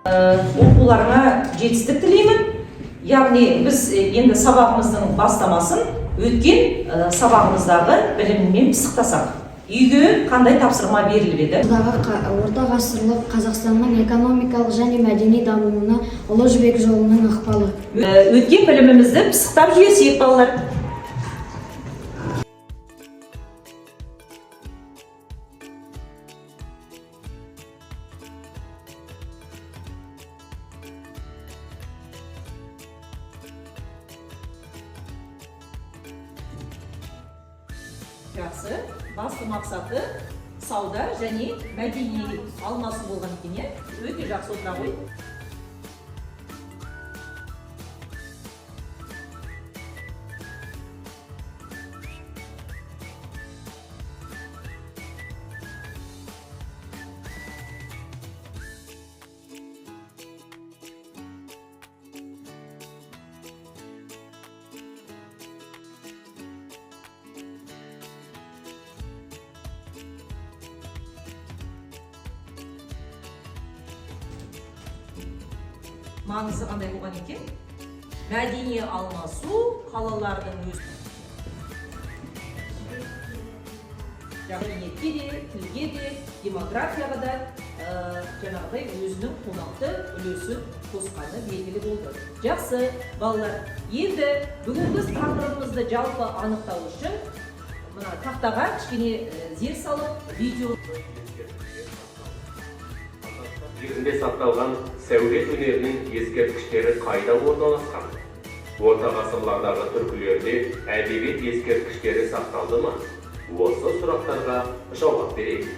Оқуларыңа жетістік тілеймін. Яғни біз енді сабағымыздың бастамасын өткен сабағымыздағы біліммен пысықтасақ. Үйге қандай тапсырма беріліп еді? Орта ғасырлық Қазақстанның экономикалық және мәдени дамуына Ұлы Жібек жолының ықпалы. Өткен білімімізді пысықтап жүйесек, балалар. Жақсы, басты мақсаты сауда және мәдени алмасу болған екен, өте жақсы отыра ғой. Маңызы қандай болған екен? Мәдени алмасу, қалалардың өз мәдениетке де, тілге де, демографияға да жаңағыдай өзінің қомақты үлесін қосқаны белгілі болды. Жақсы, балалар, енді бүгінгі тақырыбымызды жалпы анықтау үшін мына тақтаға кішкене зер салып, видео жерінде сақталған сәулет өнерінің ескерткіштері қайда орналасқан? Орта ғасырлардағы түркілерде әдебиет ескерткіштері сақталды ма? Осы сұрақтарға жауап берейік.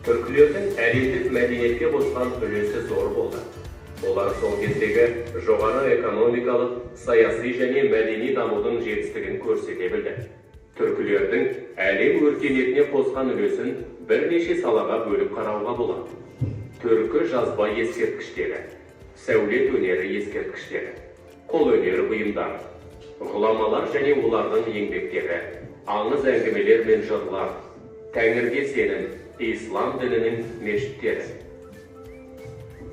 Түркілердің әлемдік мәдениетке қосқан үлесі зор болды. Олар сол кездегі жоғары экономикалық, саяси және мәдени дамудың жетістігін көрсете білді. Түркілердің әлем өркениетіне қосқан үлесін бірнеше салаға бөліп қарауға болады. Түркі жазба ескерткіштері, сәулет өнері ескерткіштері, қол өнері бұйымдары, ғұламалар және олардың еңбектері, аңыз әңгімелер мен жырлар, тәңірге сенім, ислам дінінің мешіттері.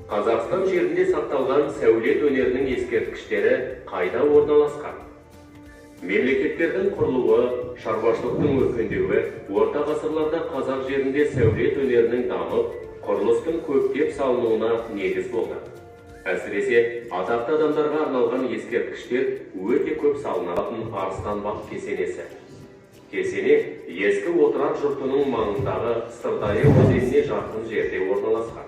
Қазақстан жерінде сақталған сәулет өнерінің ескерткіштері қайда орналасқан? Мемлекеттердің құрылуы, шаруашылықтың өркендеуі, орта ғасырларда қазақ жерінде сәулет өнерінің дамып, құрылыстың көптеп салынуына негіз болды. Әсіресе атақты адамдарға арналған ескерткіштер өте көп салынатын Арыстанбаб кесенесі. Кесене ескі отырар жұртының маңындағы Сырдария өзеніне жақын жерде орналасқан.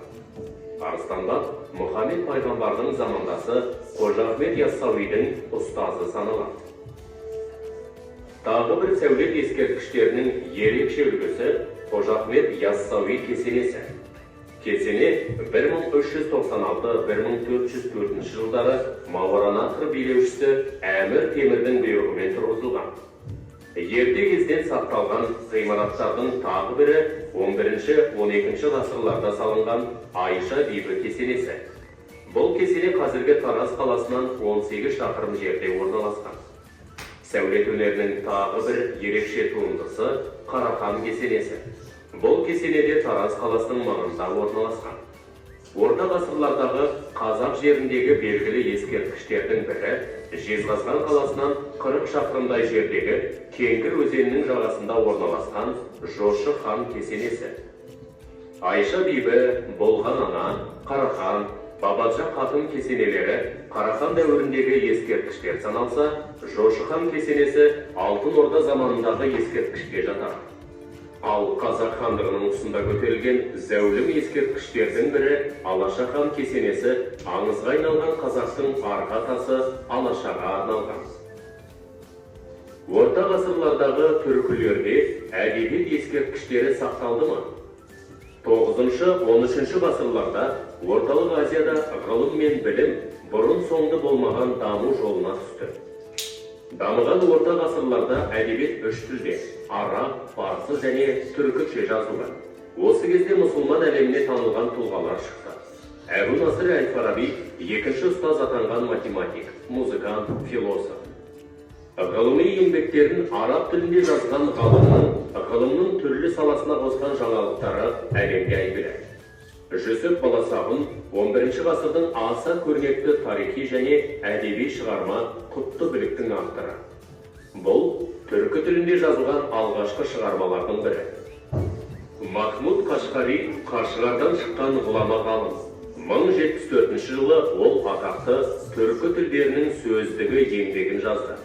Арыстанбаб Мұхаммед пайғамбардың замандасы Қожа Ахмет Яссауидің ұстазы саналады. Тағы бір сәулет ескерткіштерінің ерекше үлгісі Қожа Ахмет Яссауи кесенесі. Кесене 1396-1404 жылдары Мауараннахр билеушісі Әмір Темірдің бұйрығымен тұрғызылған. Ерте кезден сақталған ғимараттардың тағы бірі 11-12 ғасырларда салынған Айша бибі кесенесі. Бұл кесене қазіргі Тараз қаласынан 18 шақырым жерде орналасқан. Сәулет өнерінің тағы бір ерекше туындысы Қарахан кесенесі. Бұл кесенеде Тараз қаласының маңында орналасқан. Орта ғасырлардағы қазақ жеріндегі белгілі ескерткіштердің бірі Жезқазған қаласынан 40 шақырымдай жердегі Кеңгір өзенінің жағасында орналасқан Жошы хан кесенесі. Айша бибі, Болған ана, Қарахан, Бабаджа қатын кесенелері Қарахан дәуіріндегі ескерткіштер саналса, Жошы хан кесенесі Алтын Орда заманындағы ескерткішке жатады. Ал қазақ хандығының тұсында көтерілген зәулім ескерткіштердің бірі Алаша хан кесенесі аңызға айналған қазақтың арқа тасы Алашаға арналған. Орта ғасырлардағы түркілерде әдебиет ескерткіштері сақталды ма? 9-13 ғасырларда Орталық Азияда ғылым мен білім бұрын соңды болмаған даму жолына түсті. Дамыған орта ғасырларда әдебиет үш тілде, араб, парсы және түркіше жазылған. Осы кезде мұсылман әлеміне танылған тұлғалар шықты. Әбу Насыр әл-Фараби екінші ұстаз атанған математик, музыкант, философ. Ғылыми еңбектерін араб тілінде жазған ғалымның түрлі саласына қосқан жаңалықтары әлемге әйгілі. Жүсіп Баласағұн 11 ғасырдың аса көрнекті тарихи және әдеби шығарма құтты біліктің авторы. Бұл түркі тілінде жазылған алғашқы шығармалардың бірі. Махмуд Қашқари Қашғардан шыққан ғұлама ғалым. 1074 жылы ол атақты түркі тілдерінің сөздігі еңбегін жазды.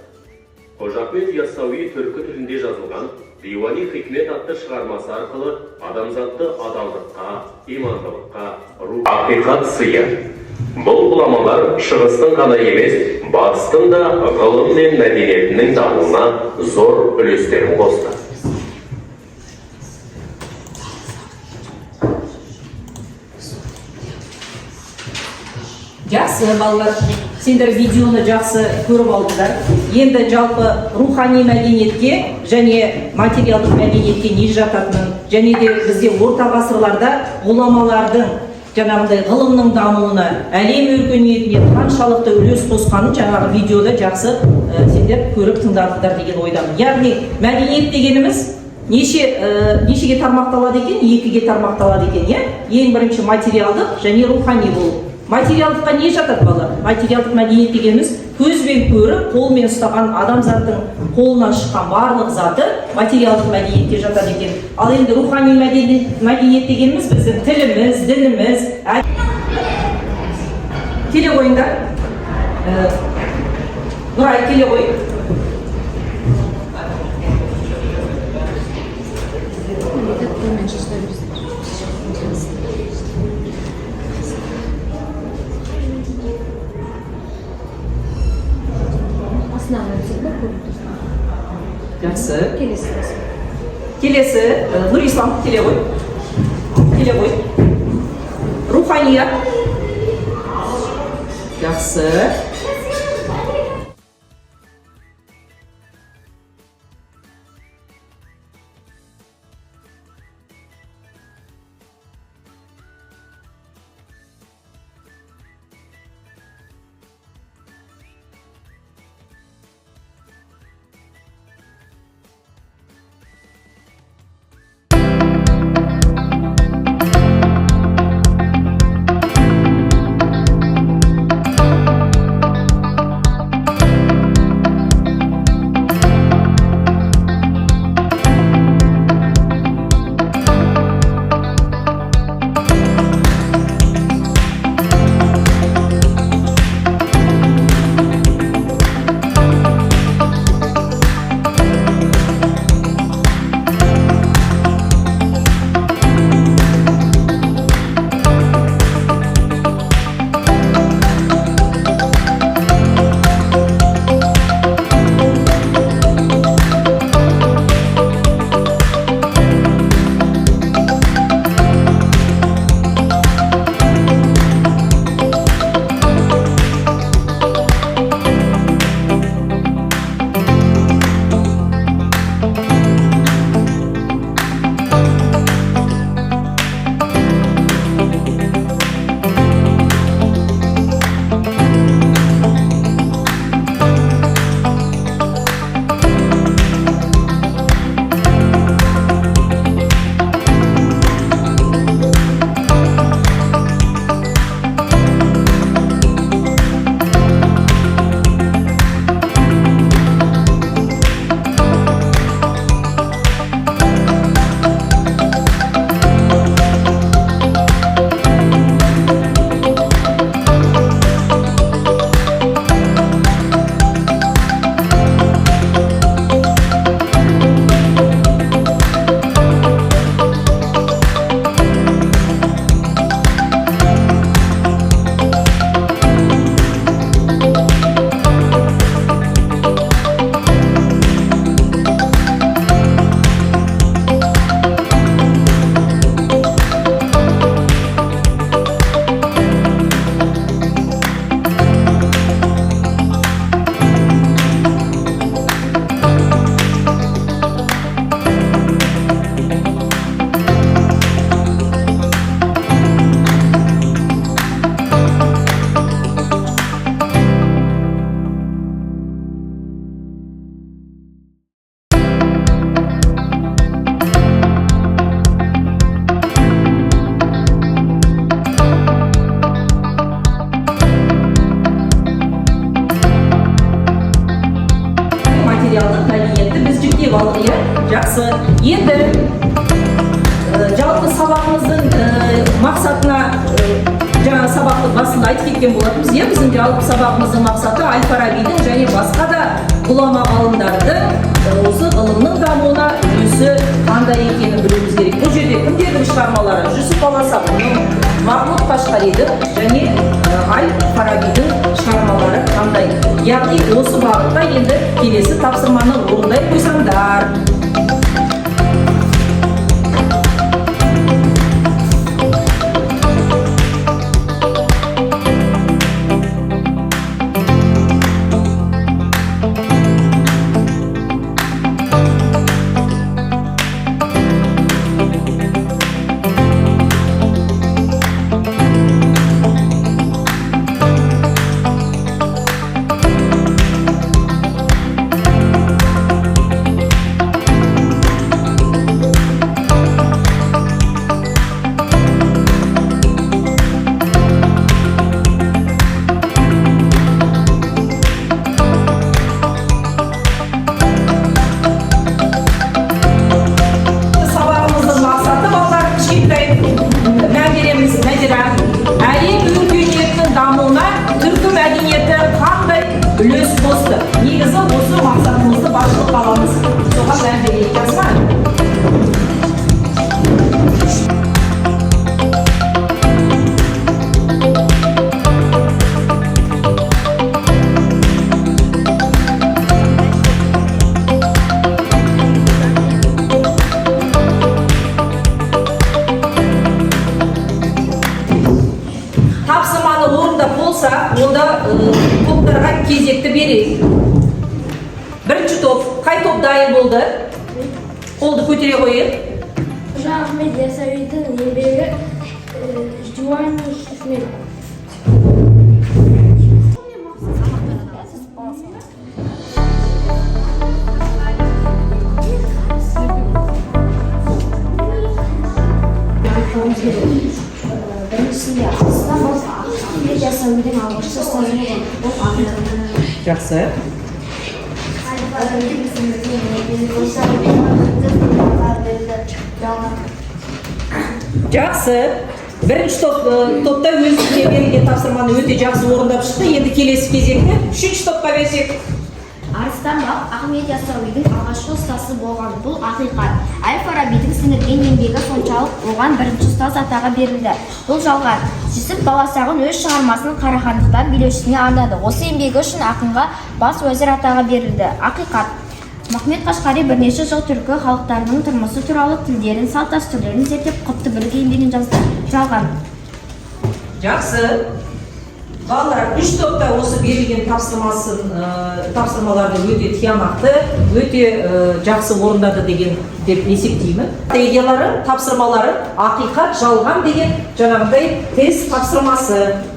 Қожа Ахмет Яссауи түркі тілінде жазылған Диуани Хикмет атты шығармасы арқылы адамзатты адалдыққа, имандылыққа, ақиқат сыйы. Бұл ғұламалар шығыстың ғана емес, батыстың да ғылым мен мәдениетінің дамуына зор үлестерін қосты. Жақсы, балалар, сендер видеоны жақсы көріп алдыңдар. Енді жалпы рухани мәдениетке және материалдық мәдениетке не жататынын, және де бізде орта ғасырларда ғұламалардың жаңағындай ғылымның дамуына, әлем өркениетіне қаншалықты үлес қосқанын жаңағы видеода жақсы сендер көріп тыңдадыңдар деген ойдамын. Яғни мәдениет дегеніміз нешеге тармақталады екен? Екіге тармақталады екен, иә? Ең бірінші материалдық және рухани болу. Материалдыққа не жатады бала? Материалдық мәдениет дегеніміз көзбен көріп, қолмен ұстаған адамзаттың қолынан шыққан барлық заты материалдық мәдениетке жатады екен. Ал енді рухани мәдениет дегеніміз біздің тіліміз, дініміз. Келе қойыңдар. Нұрай, келе қой. Жақсы. Келесі, Нұрислам, келе ғой. Келе ғой. Рухания. Жақсы. деп алдық, иә? Жақсы. Енді жалпы сабағымыздың мақсатына жаңа сабақтың басында айтып кеткен болатынбыз, иә? Біздің жалпы сабағымыздың мақсаты Әл-Фарабидің және басқа да ғұлама ғалымдардың осы ғылымның дамуына үлесі қандай екенін білуіміз керек. Бұл жерде кімдердің шығармалары? Жүсіп Баласағұнның, Махмуд Қашқаридің және Әл-Фарабидің шығармалары қандай? Яғни осы бағытта енді келесі тапсырманы орындай қойсаңдар. Әлем өркениетінің дамуына түркі мәдениеті қандай үлес қосты? Негізі осы мақсатымызды басшылыққа аламыз. Соған мән берейік, жазма. Тапсырманы орындап болса, онда топтарға кезекті берейік. Бірінші топ, қай топ дайын болды? Қолды көтере қойып. Ахмет Ясауидің еңбегі Жуан Хисмет. Біріншісінде Астан Ахмет Ясауидің алғашқы ұстазы болған. Жақсы. Жақсы. Бірінші топта өзіне берілген тапсырманы өте жақсы орындап шықты. Енді келесі кезекте үшінші топқа берсек. Арыстанбек Ахмет Ясауидің алғашқы ұстазы болған. Бұл ақиқат. Әл-Фарабидің сіңірген еңбегі соншалық оған бірінші ұстаз атағы берілді. Бұл жалған. Жүсіп Баласағұн өз шығармасын Қарахандықтан билеушісіне арнады. Осы еңбегі үшін ақынға бас уәзір атағы берілді. Ақиқат. Махмуд Қашқари бірнеше жыл түркі халықтарының тұрмысы туралы тілдерін, салт-дәстүрлерін зерттеп құтты білік еңбегін жазды. Жалған. Жақсы. Балалар, үш топта осы берілген тапсырмаларды өте тиянақты, өте жақсы орындады деген деп есептеймін. Идеялары, тапсырмалары ақиқат, жалған деген жаңағыдай тест тапсырмасы.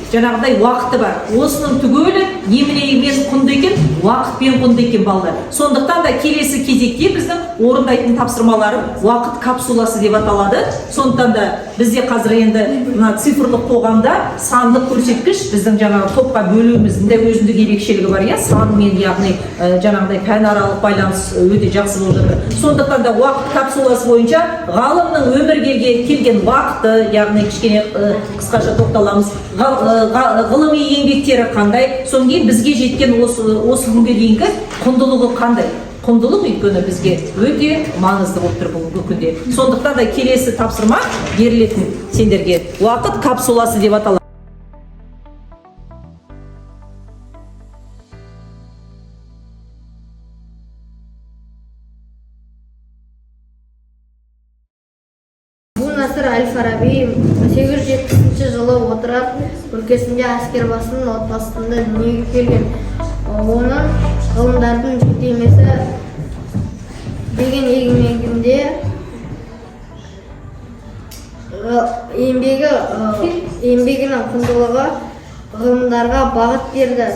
Жаңағыдай уақыты бар. Осының түгелі неменемен құнды екен, уақытпен құнды екен балалар. Сондықтан да келесі кезекте біздің орындайтын тапсырмалары уақыт капсуласы деп аталады. Сондықтан да бізде қазір енді мына цифрлық қоғамда сандық көрсеткіш біздің жаңағы топқа бөлуіміздің де өзіндік ерекшелігі бар, иә, санмен, яғни жаңағыдай пәнаралық байланыс өте жақсы болып жатыр. Сондықтан да уақыт капсуласы бойынша ғалымның өмірге келген уақыты, яғни кішкене қысқаша тоқталамыз, ғылыми еңбектері қандай, содан кейін бізге жеткен осы күнге дейінгі құндылығы қандай. Құндылық өйткені бізге өте маңызды болып тұр бүгінгі күнде. Сондықтан да келесі тапсырма берілетін сендерге уақыт капсуласы деп аталады. Насыр Әл-Фараби 870 жылы отырар өлкесінде әскербасының отбасында дүниеге келген. Оның ғылымдардың жіктемесі деген еңбегінің құндылығы ғылымдарға бағыт берді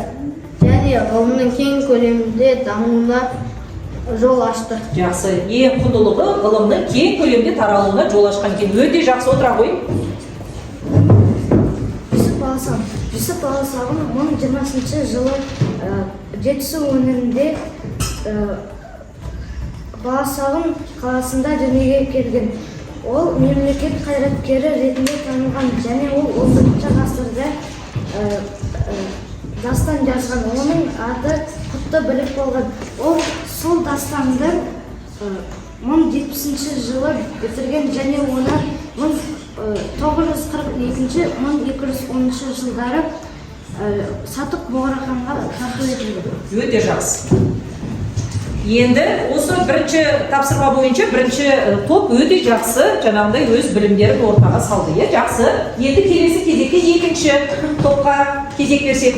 және ғылымның кең көлемде дамуына жол ашты. Жақсы, ең құндылығы ғылымның кең көлемде таралуына жол ашқан екен. Өте жақсы, отыра ғой. Жүсіп Баласағұн 1020 жылы Жетісу өңірінде Баласағұн қаласында дүниеге келген. Ол мемлекет қайраткері ретінде танылған және ол 19 ғасырда дастан жазған. Оның аты құтты білік болған. Ол сол дастанды 1070 жылы бітірген және оны 1942-1210 жылдары Сатық Боғараханға тарту етілді. Өте жақсы. Енді осы бірінші тапсырма бойынша бірінші топ өте жақсы жаңағыдай өз білімдерін ортаға салды. Жақсы. Енді келесі кезекте екінші топқа кезек берсек.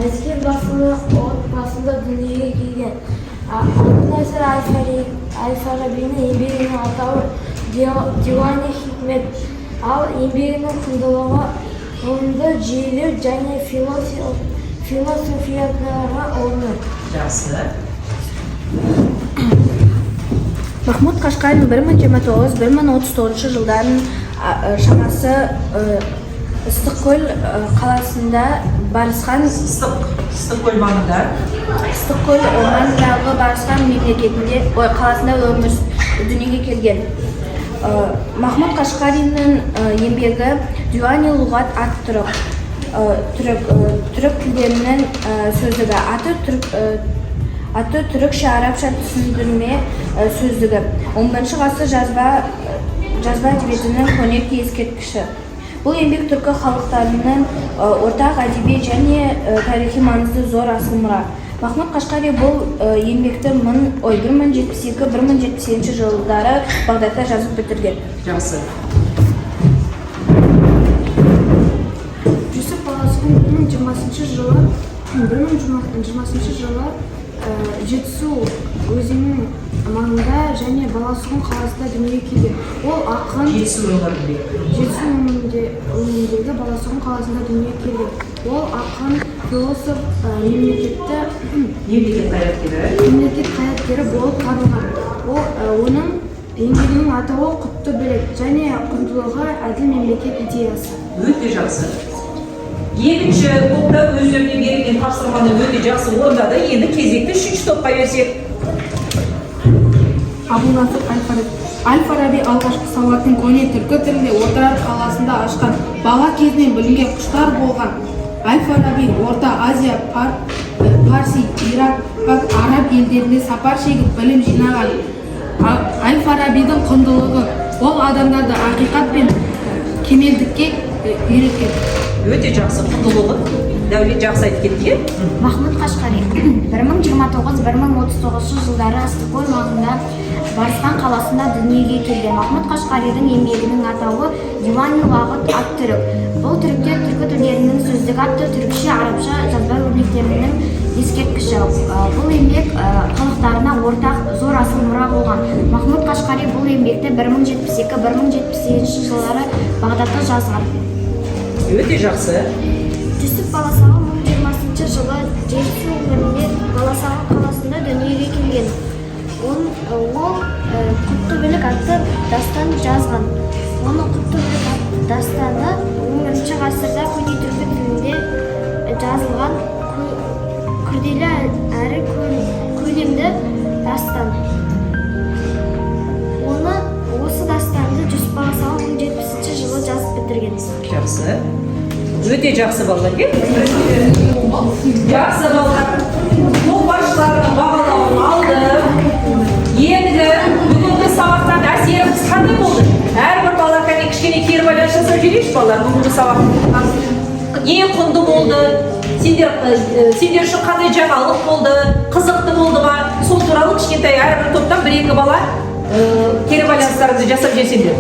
Әскер отбасында дүниеге келген. Әбу-Насыр Әл-Фарабидің еңбегінің атауы Диуани Хикмет. Ал еңбегінің құндылығы ғылымды жүйелеу және философиядағы орны. Жақсы. Махмуд Қашқарин 1029-1039 жылдардың шамасы Ыстықкөл қаласында Барысхан Ыстықкөл маңында маңындағы Барысхан қаласында дүниеге келген. Махмуд Қашқариннің еңбегі Диуани лұғат ат түрік тілдерінің сөздігі, аты түрікше арабша түсіндірме сөздігі. 11 ғасыр жазба әдебиетінің көне ескерткіші. Бұл еңбек түркі халықтарының ортақ әдеби және тарихи маңызы зор асыл мұра. Махмуд Қашқари бұл еңбекті 1072-1078 жылдары Бағдатта жазып бітірген. Жақсы. Жүсіп Баласағұн 1020 жылы Жетісу өзенінің маңында және Баласағұн қаласында дүниеге келген. Ол ақын Жетісу өңіріндегі Баласағұн қаласында дүниеге келген. Ол ақын, философ, мемлекет қайраткері болып танылған. Оның еңбегінің атауы құтты білік және құндылығы әділ мемлекет идеясы. Өте жақсы. Екінші топта өздеріне берілген тапсырманы өте жақсы орындады. Енді кезекті үшінші топқа берсек. Абу-Насыр Әл-Фараби алғашқы сауатын көне түркі тілінде отырар қаласында ашқан. Бала кезінен білімге құштар болған. Әл-Фараби Орта Азия, Парси, Ирак, араб елдерінде сапар шегіп білім жинаған. Әл-Фарабидің құндылығы ол адамдарды ақиқат пен кемелдікке үйреткен. Өте жақсы құндылығы. Дәулет жақсы айтып кетті. Махмуд Қашқари 1029-1039 жылдары Ыстықкөл маңында Барысхан қаласында дүниеге келген. Махмуд Қашқаридің еңбегінің атауы Диуани лұғат ат түрік. Бұл түріктер түркі тілдерінің сөздігі атты түрікше арабша жазба өрнектерінің ескерткіші. Бұл еңбек халықтарына ортақ зор асыл мұра болған. Махмуд Қашқари бұл еңбекті 1072-1078 жылдары Бағдатта жазған. Өте жақсы. Жүсіп баласағы 1020 жылы Жетісу өңірінде Баласағы қаласында дүниеге келген. Ол Құттыбілік атты дастан жазған. Оның Құттыбілік атты дастаны 11 ғасырда көне түркі тілінде жазылған күрделі әрі көлемді дастан. Осы dastanды Жүсіп баласағы 1070 жылы жазып бітірген. Жақсы. Өте жақсы балалар. Жақсы балалар. Оқушылардың бағалауын алды. Енді бүгінгі сабақтан әсеріңіз қандай болды? Әрбір бала кәне кішкене кері байланыс жасап жіберейікші балалар бүгінгі сабақтан. Не құнды болды? Сендер үшін қандай жаңалық болды? Қызықты болды ма? Сол туралы кішкентай әрбір топтан 1-2 бала кері байланыстарыңызды жасап жіберсеңдер.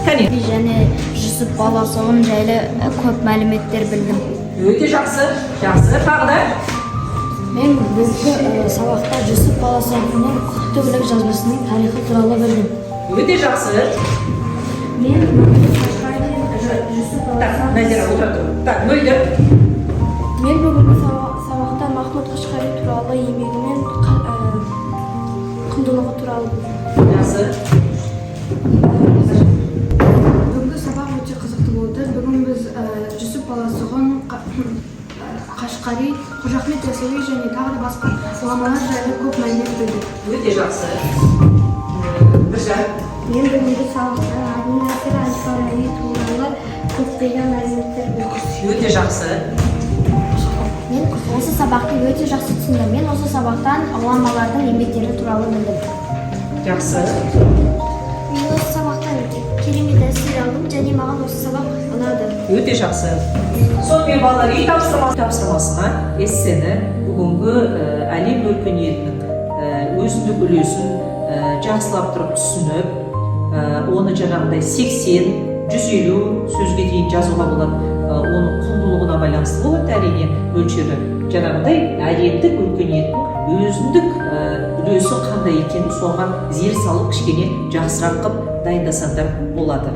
Кәне. Және Жүсіп баласағын жайлы көп мәліметтер білдім. Өте жақсы. Жақсы. Тағы да? Мен бүгінгі сабақта Жүсіп баласағының Құттыбілік жазбасының тарихы туралы білдім. Өте жақсы. Мен Жүсіп Так, Назира, отыра тұр. Так, Мөлдір. Мен бүгінгі сабақта Махмұд Қашқари туралы еңбегі мен құндылығы туралы білдім. Жақсы. Бүгінгі сабақ өте қызықты болды. Бүгін біз Жүсіп баласағын, Қашқари, Қожа Ахмет Яссауи және тағы да басқа ғұламалар жайлы көп мәлімет білдік. Өте жақсы. Біржан. Мен бүгінгі сабақта Әбу Насыр әл-Фараби туралы көптеген мәліметтер білдім. Өте жақсы. Мен осы сабақты өте жақсы түсіндім. Мен осы сабақтан ғұламалардың еңбектері туралы білдім. Жақсы. Мен осы сабақтан керемет әсер алдым және маған осы сабақ ұнады. Өте жақсы. Сонымен балалар үй тапсырмасына эссені бүгінгі әлем өркениетінің өзіндік үлесін жақсылап тұрып түсініп, оны жаңағыдай 80-150 сөзге дейін жазуға болады. Оның құндылығына байланысты болады әрине мөлшері. Жаңағыдай әлемдік өркениеттің өзіндік үлесі қандай екенін соған зер салып кішкене жақсырақ қылып дайындасаңдар болады.